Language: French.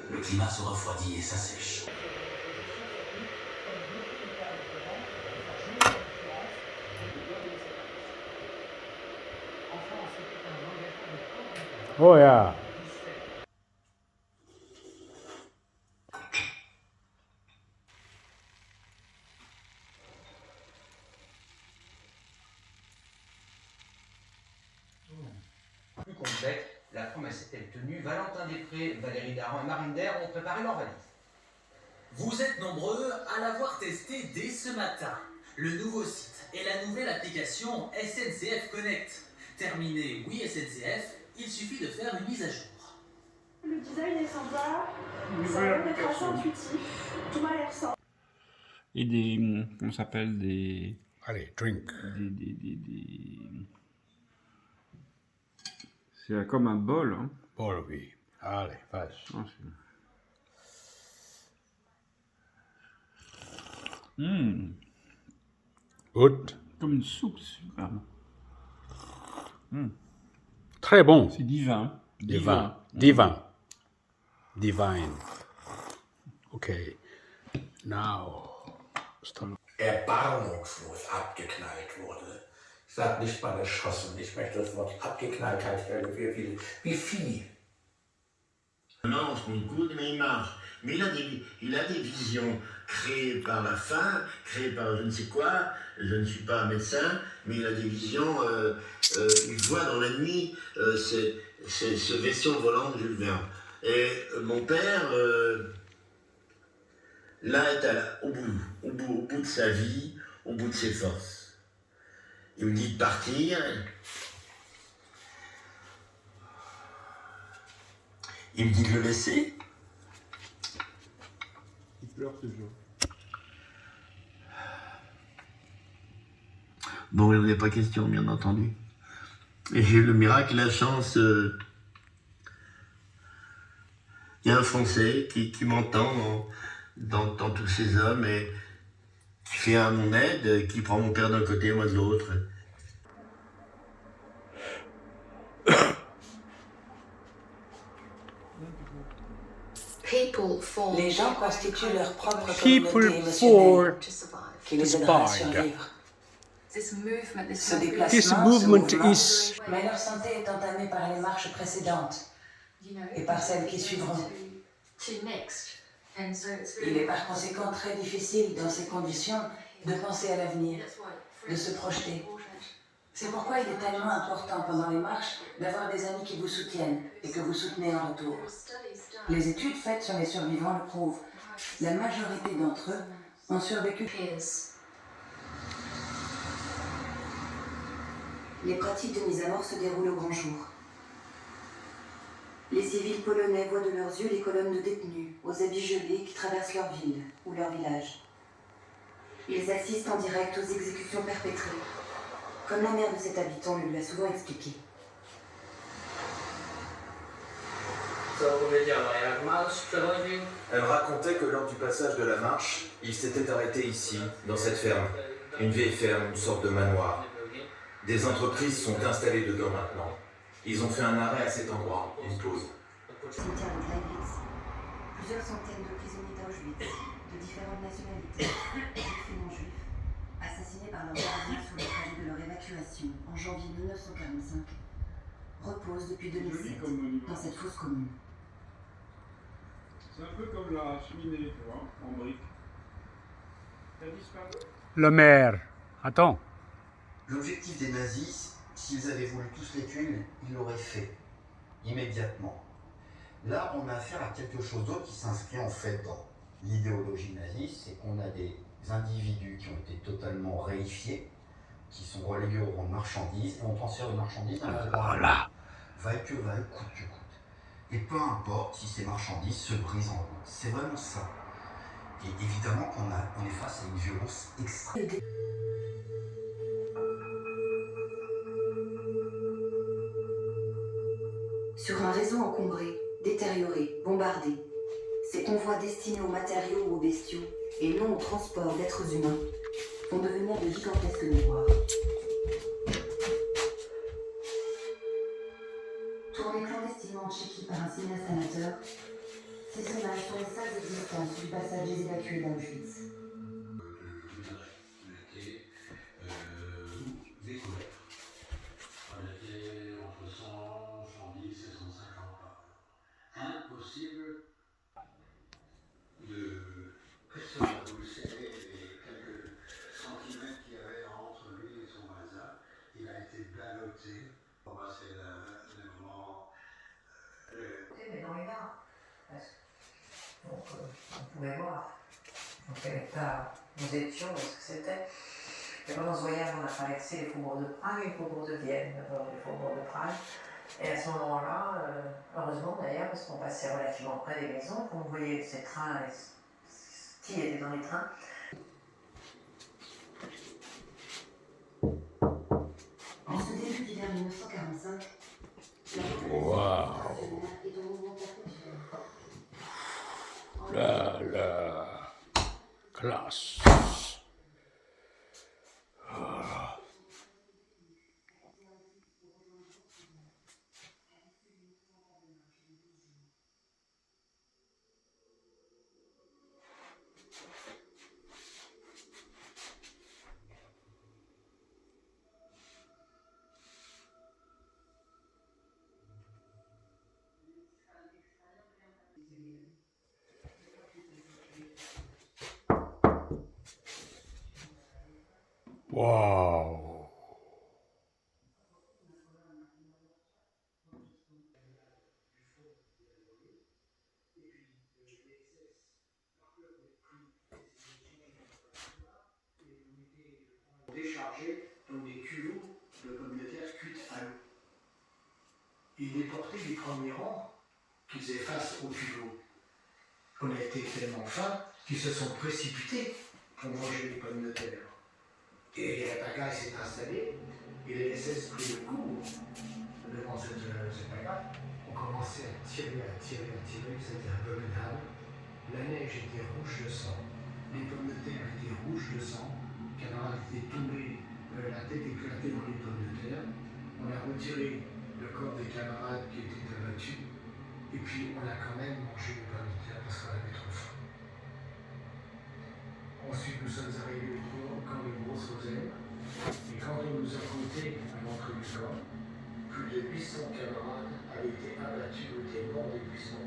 le climat se refroidit et s'assèche. Oh yeah. Plus complète, la promesse est-elle tenue? Valentin Després, Valérie Daran et Marine Der ont préparé leur valise. Vous êtes nombreux à l'avoir testé dès ce matin. Le nouveau site et la nouvelle application SNCF Connect. Terminé Oui SNCF, il suffit de faire une mise à jour. Le design est sympa, ça a l'air d'être assez intuitif, tout m'a l'air simple. Et des... comment ça s'appelle? Des... Allez, drink. C'est comme un bol, hein. Bol, oui. Allez, vas-y. Ah, Good. comme une soupe, super. Très bon. C'est divin. Divin. Divin. Divine. Okay. Now. Stop. Erbarmungslos abgeknallt wurde. Ich sage nicht mal erschossen, ich möchte das Wort Abgeknalltheit irgendwie wie Vieh. Non, on se met le coude, mais il marche. Mais il a des visions créées par la faim, créées par je ne sais quoi. Je ne suis pas médecin, mais il a des visions. Il voit dans la nuit ce vaisseau volant de Jules Verne. Et mon père, là, est au bout de sa vie, au bout de ses forces. Il me dit de partir. Il me dit de le laisser. Il pleure toujours. Bon, il n'en est pas question, bien entendu. Et j'ai eu le miracle, la chance. Il y a un Français qui m'entend dans tous ces hommes et qui fait à mon aide, qui prend mon père d'un côté, moi de l'autre. Les gens constituent leur propre People communauté for émotionnelle qui les aidera à survive. survivre. Ce This déplacement, movement ce mouvement, is mais leur santé est entamée par les marches précédentes et par celles qui suivront. Il est par conséquent très difficile dans ces conditions de penser à l'avenir, de se projeter. C'est pourquoi il est tellement important pendant les marches d'avoir des amis qui vous soutiennent et que vous soutenez en retour. Les études faites sur les survivants le prouvent. La majorité d'entre eux ont survécu. Les pratiques de mise à mort se déroulent au grand jour. Les civils polonais voient de leurs yeux les colonnes de détenus, aux habits gelés qui traversent leur ville ou leur village. Ils assistent en direct aux exécutions perpétrées, comme la mère de cet habitant lui l'a souvent expliqué. Elle racontait que lors du passage de la marche, il s'était arrêté ici, dans cette ferme. Une vieille ferme, une sorte de manoir. Des entreprises sont installées dedans maintenant. Ils ont fait un arrêt à cet endroit, une pause. Cimetière de Gleiwitz, plusieurs centaines de prisonniers d'Auschwitz, de différentes nationalités, juifs et non-juifs, assassinés par leurs gardiens sur le trajet de leur évacuation en janvier 1945, reposent depuis 2007 dans cette fosse commune. C'est un peu comme la cheminée, tu vois, en briques. Ça a disparu. le maire. Attends. L'objectif des nazis, s'ils avaient voulu tous les tuer, ils l'auraient fait, immédiatement. Là, on a affaire à quelque chose d'autre qui s'inscrit en fait dans l'idéologie nazie, c'est qu'on a des individus qui ont été totalement réifiés, qui sont relégués au rang de marchandises, et on transfère les marchandises dans la Voilà. vaille que vaille, coûte que coûte. Et peu importe si ces marchandises se brisent en route, c'est vraiment ça. Et évidemment qu'on est face à une violence extrême. Sur un réseau encombré, détérioré, bombardé, ces convois destinés aux matériaux ou aux bestiaux, et non au transport d'êtres humains, vont devenir de gigantesques miroirs. Tourné clandestinement en Tchéquie par un cinéaste amateur, Ces images sont les seules existantes du passage des évacués d'Auschwitz. Découvert. On était entre 100, 110 et 150 pas. Impossible de questionner les quelques centimètres qu'il y avait entre lui et son voisin. Il a été ballotté. Pour moi, c'est le moment. Mais dans les mains. Donc, on pouvait voir dans quel état nous étions et ce que c'était. Et pendant ce voyage, on a traversé les faubourgs de Prague et les faubourgs de Vienne, d'abord les faubourgs de Prague. Et à ce moment-là, heureusement d'ailleurs, parce qu'on passait relativement près des maisons, on voyait ces trains, qui était dans les trains. En ce début d'hiver 1945, Waouh. La classe. Wow. Déchargés dans des culots de pommes de terre cuites à l'eau. Ils les portaient du premier rang qu'ils faisaient face au culot. On a été tellement fins qu'ils se sont précipités pour manger les pommes de terre. Et la pagaille s'est installée et les SS prit le coup devant cette pagaille. On commençait à tirer, c'était abominable. La neige était rouge de sang, les pommes de terre étaient rouges de sang. Camarade était tombé, la tête éclatée dans les pommes de terre. On a retiré le corps des camarades qui étaient abattus. Et puis on a quand même mangé les pommes de terre parce qu'on avait trop faim. Ensuite nous sommes arrivés au camp de Grosse-Roselle. Et quand on nous a compté à l'entrée du camp, plus de 800 camarades avaient été abattus ou étaient morts d'épuisement.